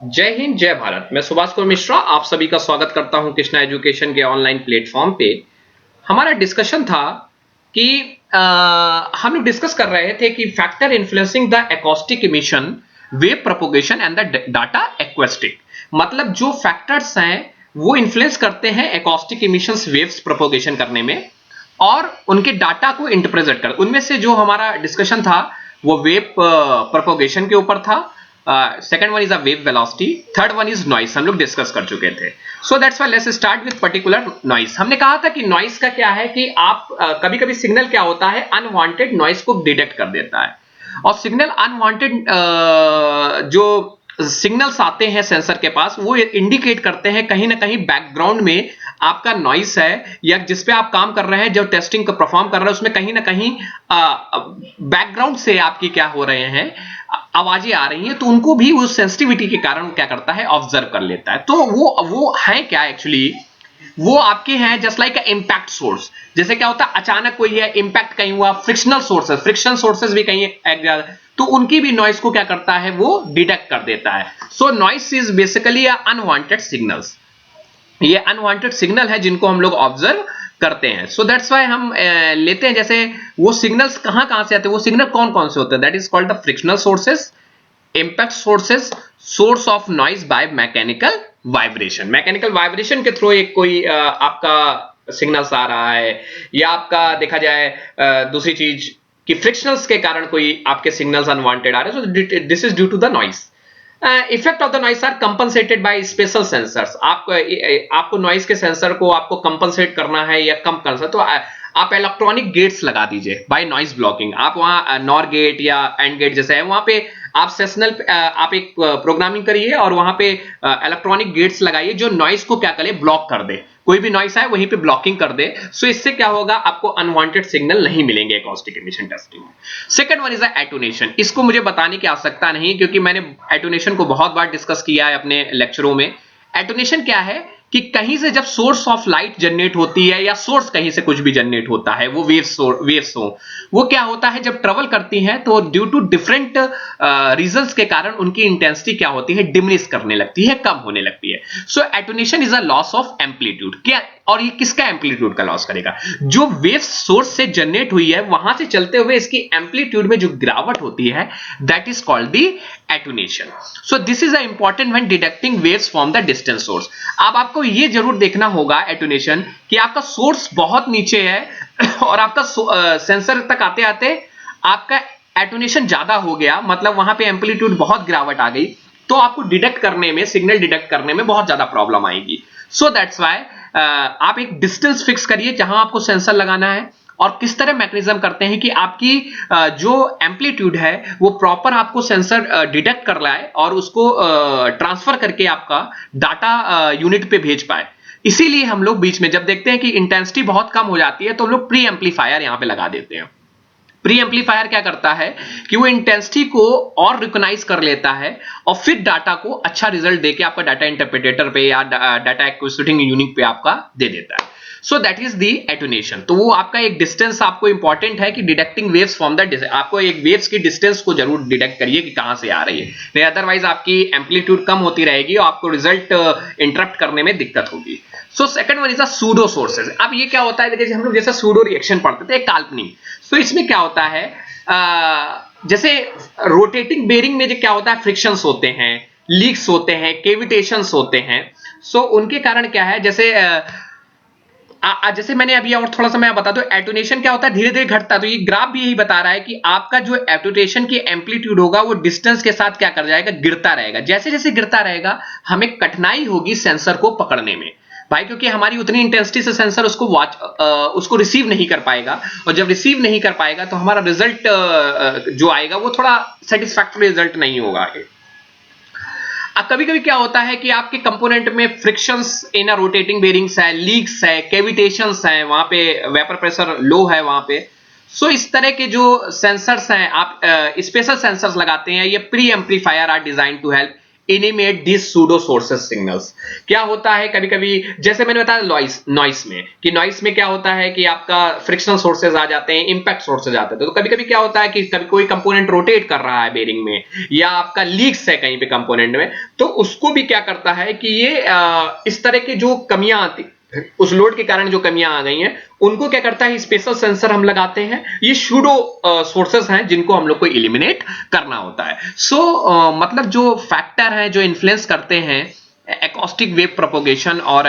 जय हिंद जय भारत। मैं सुभाष कुमार मिश्रा आप सभी का स्वागत करता हूं कृष्णा एजुकेशन के ऑनलाइन प्लेटफॉर्म पे। हमारा डिस्कशन था कि हम लोग डिस्कस कर रहे थे कि factor influencing the acoustic emission, wave propagation and the data acoustic. मतलब जो फैक्टर्स हैं वो इन्फ्लुएंस करते हैं एकॉस्टिक इमिशंस वेव्स प्रोपोगेशन करने में और उनके डाटा को इंटरप्रेट कर। उनमें से जो हमारा डिस्कशन था वो वेव प्रोपोगेशन के ऊपर था। Second one is a wave velocity, third one is noise, हम लोग डिस्कस कर चुके थे। So that's why let's start with particular noise. हमने कहा था कि नॉइस का क्या है कि आप कभी कभी सिग्नल क्या होता है अनवांटेड नॉइस को डिटेक्ट कर देता है। और सिग्नल अनवांटेड जो सिग्नल्स आते हैं सेंसर के पास वो इंडिकेट करते हैं कहीं ना कहीं बैकग्राउंड में आपका नॉइस है या जिस पे आप काम कर रहे हैं, जो टेस्टिंग को परफॉर्म कर रहे हैं उसमें कहीं ना कहीं बैकग्राउंड से आपकी क्या हो रहे हैं, आवाजें आ रही हैं, तो उनको भी उस सेंसिटिविटी के कारण क्या करता है ऑब्जर्व कर लेता है। तो वो है क्या एक्चुअली, वो आपके हैं जस्ट लाइक इम्पैक्ट सोर्स। जैसे क्या होता है अचानक कोई है इम्पैक्ट कहीं हुआ, फ्रिक्शनल सोर्सेस, फ्रिक्शन सोर्सेस भी कहीं तो उनकी भी नॉइस को क्या करता है वो डिटेक्ट कर देता है। So noise is basically unwanted signals. ये अनवांटेड सिग्नल है जिनको हम लोग ऑब्जर्व करते हैं। सो दैट्स व्हाई हम लेते हैं जैसे वो सिग्नल्स कहां कहां से आते हैं, वो सिग्नल कौन कौन से होते हैं, that is called the frictional sources, impact sources, source of noise by mechanical vibration. Mechanical vibration के थ्रू एक कोई आपका सिग्नल्स आ रहा है, या आपका देखा जाए दूसरी चीज कि फ्रिक्शनल्स के कारण कोई आपके सिग्नल्स अनवांटेड आ रहे हैं, so this is due to the noise. Effect of the noise are compensated by special sensors. आपको नॉइस के सेंसर को आपको कंपनसेट करना है या कम करना है, तो आप इलेक्ट्रॉनिक गेट्स लगा दीजिए बाय नॉइस ब्लॉकिंग। आप वहां नॉर गेट या एंड गेट जैसे है वहां पे आप सेशनल आप एक प्रोग्रामिंग करिए और वहां पे इलेक्ट्रॉनिक गेट्स लगाइए जो नॉइस को क्या करे ब्लॉक कर दे, कोई भी नॉइस आए वहीं पे ब्लॉकिंग कर दे। सो इससे क्या होगा आपको अनवांटेड सिग्नल नहीं मिलेंगे एकॉस्टिक एमिशन टेस्टिंग में। Second one is attenuation. इसको मुझे बताने की आवश्यकता नहीं क्योंकि मैंने एटोनेशन को बहुत बार डिस्कस किया है अपने लेक्चरों में। एटोनेशन क्या है कि कहीं से जब सोर्स ऑफ लाइट जनरेट होती है या सोर्स कहीं से कुछ भी जनरेट होता है, वो वेव्स हो, वो क्या होता है जब ट्रेवल करती हैं तो ड्यू टू डिफरेंट रीजंस के कारण उनकी इंटेंसिटी क्या होती है डिमिनिश करने लगती है, कम होने लगती है। So attenuation is a loss of amplitude. क्या और ये किसका एम्पलीट्यूड का लॉस करेगा, जो वेव सोर्स से जनरेट हुई है वहां से चलते हुए इसकी एम्पलीट्यूड में जो गिरावट होती है that is called the attenuation. So this is a important when detecting waves from the distance source. अब आपको ये जरूर देखना होगा एटोनेशन कि आपका सोर्स बहुत नीचे है और आपका सेंसर तक आते आते आपका एटोनेशन ज्यादा हो गया, मतलब वहां पे एम्पलीट्यूड बहुत गिरावट आ गई, तो आपको डिटेक्ट करने में, सिग्नल डिटेक्ट करने में बहुत ज्यादा प्रॉब्लम आएगी। सो दैट्स वाई आप एक डिस्टेंस फिक्स करिए जहां आपको सेंसर लगाना है और किस तरह मैकेनिज्म करते हैं कि आपकी जो एम्पलीट्यूड है वो प्रॉपर आपको सेंसर डिटेक्ट कर लाए और उसको ट्रांसफर करके आपका डाटा यूनिट पे भेज पाए। इसीलिए हम लोग बीच में जब देखते हैं कि इंटेंसिटी बहुत कम हो जाती है तो हम लोग प्री एम्पलीफायर यहां पे लगा देते हैं। प्री एम्पलीफायर क्या करता है कि वो इंटेंसिटी को और रिकॉग्नाइज कर लेता है और फिर डाटा को अच्छा रिजल्ट देके आपका डाटा इंटरप्रेटर पे या डाटा एक्विजिटिंग यूनिट पे आपका दे देता है। So that is the attenuation. तो वो आपका एक डिस्टेंस आपको इंपॉर्टेंट है कि डिटेक्टिंग वेव्स फ्रॉम द, आपको एक वेव्स की डिस्टेंस को जरूर डिटेक्ट करिए कि कहां से आ रही है, नहीं अदरवाइज आपकी एम्पलीट्यूड कम होती रहेगी और आपको रिजल्ट इंटरप्ट करने में दिक्कत होगी। So second one is a pseudo sources. अब ये क्या होता है, देखिए हम लोग जैसा सूडो रिएक्शन पढ़ते थे काल्पनिक। सो इसमें क्या होता है जैसे रोटेटिंग बेरिंग में जो क्या होता है फ्रिक्शंस होते हैं, लीक्स होते हैं, केविटेशंस होते हैं। सो उनके कारण क्या है जैसे जैसे मैंने अभी और थोड़ा सा मैं बता दूं एटोनेशन क्या होता है धीरे धीरे घटता है। तो ये ग्राफ भी यही बता रहा है कि आपका जो एटोनेशन की एम्पलीट्यूड होगा वो डिस्टेंस के साथ क्या कर जाएगा, गिरता रहेगा। जैसे जैसे गिरता रहेगा हमें कठिनाई होगी सेंसर को पकड़ने में भाई, क्योंकि हमारी उतनी इंटेंसिटी से सेंसर उसको रिसीव नहीं कर पाएगा और जब रिसीव नहीं कर पाएगा तो हमारा रिजल्ट जो आएगा वो थोड़ा सेटिस्फैक्टरी रिजल्ट नहीं होगा आगे। अब कभी कभी क्या होता है कि आपके कंपोनेंट में फ्रिक्शंस इन अ रोटेटिंग बेरिंग्स है, लीक्स है, कैविटेशंस है, वहां पे वेपर प्रेशर लो है वहां पे। सो इस तरह के जो सेंसर्स हैं आप स्पेशल सेंसर्स लगाते हैं, ये preamplifier are design to help eliminate this pseudo sources signals. क्या होता है कभी कभी, जैसे मैंने बताया नॉइस में, कि नॉइस में क्या होता है कि आपका फ्रिक्शनल सोर्सेज आ जाते हैं, इंपैक्ट सोर्सेज आते हैं। तो कभी कभी क्या होता है कि कभी कोई कंपोनेंट रोटेट कर रहा है बेरिंग में, या आपका लीक्स है कहीं पे कंपोनेंट में, तो उसको भी क्या करता है कि ये इस तरह की जो कमियां आती, उस लोड के कारण जो कमियां आ गई हैं, उनको क्या करता है, स्पेशल सेंसर हम लगाते हैं। ये सूडो सोर्सेस हैं जिनको हम लोग को एलिमिनेट करना होता है। मतलब जो फैक्टर है जो इन्फ्लुएंस करते हैं एकॉस्टिक वेव प्रोपोगेशन और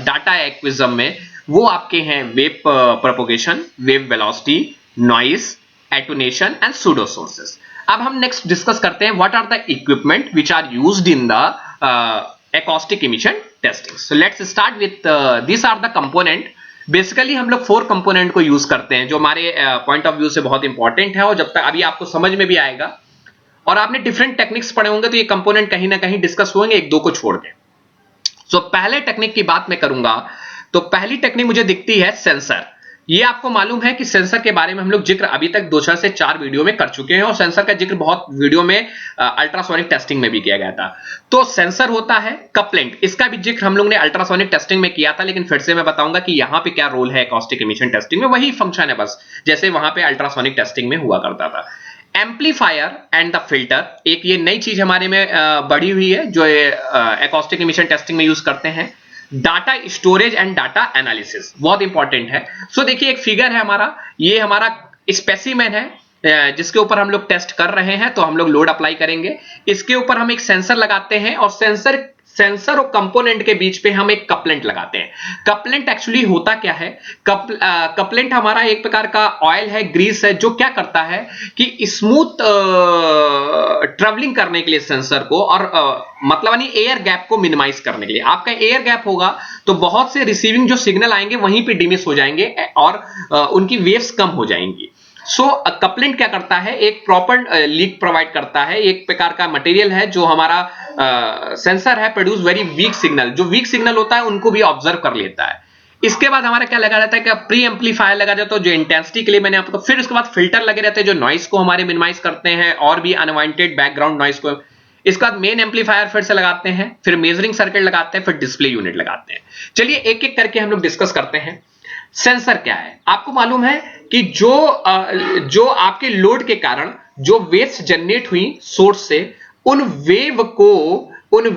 डाटा एक्विजिशन में, वो आपके हैं wave propagation, wave velocity, noise, attenuation and pseudo sources. अब हम नेक्स्ट डिस्कस करते हैं what are the equipment which are used in the acoustic emission testing. So let's start with these are the component. Basically हम लोग 4 component को use करते हैं जो हमारे पॉइंट ऑफ व्यू से बहुत इंपॉर्टेंट है, और जब तक अभी आपको समझ में भी आएगा और आपने डिफरेंट टेक्निक्स पढ़े होंगे तो ये कंपोनेंट कहीं ना कहीं डिस्कस होंगे एक दो को छोड़ के। सो पहले टेक्निक की बात मैं करूंगा, तो पहली टेक्निक मुझे दिखती है सेंसर। ये आपको मालूम है कि सेंसर के बारे में हम लोग जिक्र अभी तक 2 से 4 वीडियो में कर चुके हैं, और सेंसर का जिक्र बहुत वीडियो में अल्ट्रासोनिक टेस्टिंग में भी किया गया था। तो सेंसर होता है कपलेंट, इसका भी जिक्र हम लोग ने अल्ट्रासोनिक टेस्टिंग में किया था, लेकिन फिर से मैं बताऊंगा कि यहां पे क्या रोल है एकॉस्टिक एमिशन टेस्टिंग में, वही फंक्शन है बस जैसे वहां पे अल्ट्रासोनिक टेस्टिंग में हुआ करता था। एम्पलीफायर एंड द फिल्टर, एक ये नई चीज हमारे में बढ़ी हुई है जो एकॉस्टिक एमिशन टेस्टिंग में यूज करते हैं। Data storage and data analysis बहुत इंपॉर्टेंट है। देखिए एक फिगर है हमारा, ये हमारा स्पेसिमेन है जिसके ऊपर हम लोग टेस्ट कर रहे हैं, तो हम लोग लोड अप्लाई करेंगे, इसके ऊपर हम एक सेंसर लगाते हैं, और सेंसर और कंपोनेंट के बीच पे हम एक कपलेंट लगाते हैं। कपलेंट एक्चुअली होता क्या है, कपलेंट हमारा एक प्रकार का ऑयल है, ग्रीस है, जो क्या करता है कि स्मूथ ट्रेवलिंग करने के लिए सेंसर को, और मतलब एयर गैप को मिनिमाइज करने के लिए। आपका एयर गैप होगा तो बहुत से रिसीविंग जो सिग्नल आएंगे वहीं पे डिमिश हो जाएंगे और उनकी वेव्स कम हो जाएंगी। कपलेंट क्या करता है, एक प्रॉपर लीक प्रोवाइड करता है, एक प्रकार का मटेरियल है जो हमारा सेंसर है, प्रोड्यूस वेरी वीक सिग्नल, जो वीक सिग्नल होता है उनको भी ऑब्जर्व कर लेता है। इसके बाद हमारा क्या लगा रहता है कि प्री एम्पलीफायर लगा जाता है जो इंटेंसिटी के लिए मैंने आपको, फिर उसके बाद फिल्टर लगे रहते हैं जो नॉइस को हमारे मिनिमाइज करते हैं और भी अनवांटेड बैकग्राउंड नॉइस को। इसके बाद मेन एम्पलीफायर फिर से लगाते हैं, फिर मेजरिंग सर्किट लगाते हैं, फिर डिस्प्ले यूनिट लगाते हैं। चलिए एक एक करके हम लोग डिस्कस करते हैं। सेंसर क्या है, आपको मालूम है कि जो आपके लोड के कारण जो वेव्स जनरेट हुई सोर्स से, उन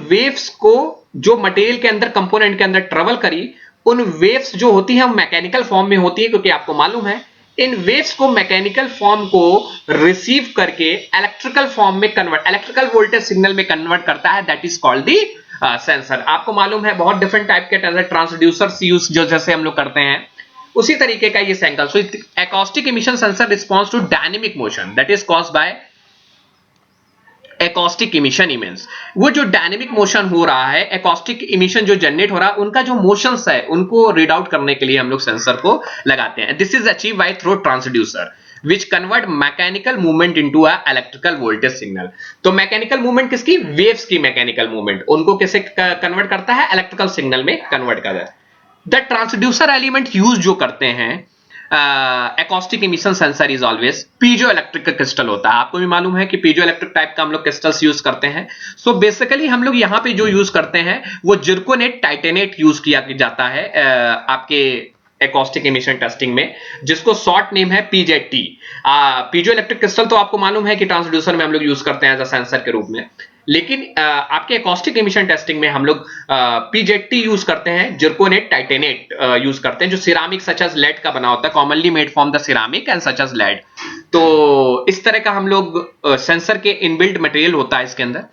वेव्स को जो मटेरियल के अंदर, कंपोनेंट के अंदर ट्रेवल करी, उन वेव्स जो होती हैं मैकेनिकल फॉर्म में होती है, क्योंकि आपको मालूम है इन वेव्स को मैकेनिकल फॉर्म को रिसीव करके इलेक्ट्रिकल फॉर्म में कन्वर्ट, इलेक्ट्रिकल वोल्टेज सिग्नल में कन्वर्ट करता है, that is called the sensor. आपको मालूम है बहुत डिफरेंट टाइप के ट्रांसड्यूसर्स यूज जो जैसे हम लोग करते हैं, उसी तरीके का ये sensor. So acoustic emission sensor response to dynamic motion that is caused by acoustic emission immense. वो जो डायनेमिक मोशन हो रहा है, एकॉस्टिक इमिशन जो जनरेट हो रहा है, उनका जो मोशंस है उनको रीड आउट करने के लिए हम लोग सेंसर को लगाते हैं। This is achieve by through transducer which convert mechanical movement into a electrical voltage signal। तो मैकेनिकल मूवमेंट किसकी, वेव्स की मैकेनिकल मूवमेंट, उनको कैसे कन्वर्ट करता है, इलेक्ट्रिकल सिग्नल में कन्वर्ट करता है। द ट्रांसड्यूसर एलिमेंट यूज जो करते हैं acoustic emission sensor is always piezo electric crystal होता है। आपको भी मालूम है कि पीजो इलेक्ट्रिक टाइप का हम लोग क्रिस्टल्स यूज करते हैं। बेसिकली हम लोग यहाँ पे जो यूज करते हैं वो जिरकोनेट टाइटेनेट यूज किया जाता है आपके एकॉस्टिक एमिशन टेस्टिंग में, जिसको शॉर्ट नेम है पीजेटी। पीजो इलेक्ट्रिक क्रिस्टल तो आपको मालूम है कि ट्रांसड्यूसर में हम लोग यूज करते हैं एज अ सेंसर के रूप में, लेकिन आपके एकॉस्टिक एमिशन टेस्टिंग में हम लोग पीजेटी यूज करते हैं, जिरकोनेट टाइटेनेट यूज करते हैं, जो सिरामिक सच एज लेड का बना होता है, commonly made from the ceramic and such as lead. तो इस तरह का हम लोग सेंसर के इनबिल्ट मटेरियल होता है इसके अंदर।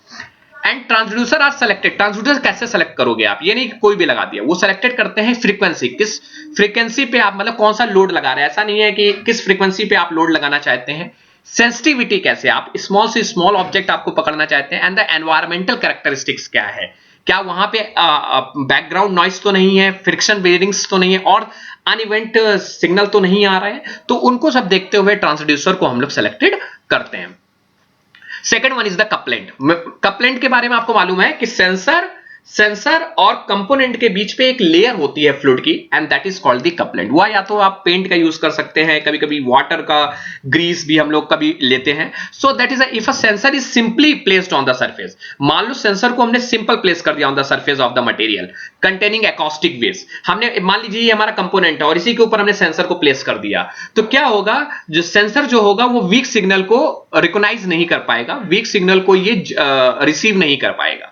And transducer are selected. Transducer कैसे सेलेक्ट करोगे आप, ये नहीं कि कोई भी लगा दिया, वो सेलेक्टेड करते हैं फ्रीक्वेंसी, किस फ्रीक्वेंसी पे आप, मतलब कौन सा लोड लगा रहे हैं, ऐसा नहीं है कि किस फ्रीक्वेंसी पे आप लोड लगाना चाहते हैं। सेंसिटिविटी कैसे, आप स्मॉल से स्मॉल ऑब्जेक्ट आपको पकड़ना चाहते हैं, एंड द एनवायरमेंटल कैरेक्टरिस्टिक्स क्या है, क्या वहां पे बैकग्राउंड नॉइस तो नहीं है, फ्रिक्शन बेरिंग्स तो नहीं है, और अनइवेंट सिग्नल तो नहीं आ रहे हैं, तो उनको सब देखते हुए ट्रांसड्यूसर को हम लोग सेलेक्टेड करते हैं। Second one is the couplant. Couplant के बारे में आपको मालूम है कि सेंसर सेंसर और कंपोनेंट के बीच पे एक लेयर होती है फ्लूइड की, and that is called the couplet. वह या तो आप पेंट का यूज कर सकते हैं, कभी कभी वाटर का ग्रीस भी हम लोग कभी लेते हैं। सो that is if a sensor is simply placed on the surface, मान लो सेंसर को हमने सिंपल प्लेस कर दिया on the surface of the material containing acoustic waves, हमने मान लीजिए ये हमारा कंपोनेंट है और इसी के ऊपर हमने सेंसर को प्लेस कर दिया, तो क्या होगा, जो सेंसर जो होगा वो वीक सिग्नल को रिकॉग्नाइज नहीं कर पाएगा, वीक सिग्नल को ये रिसीव नहीं कर पाएगा।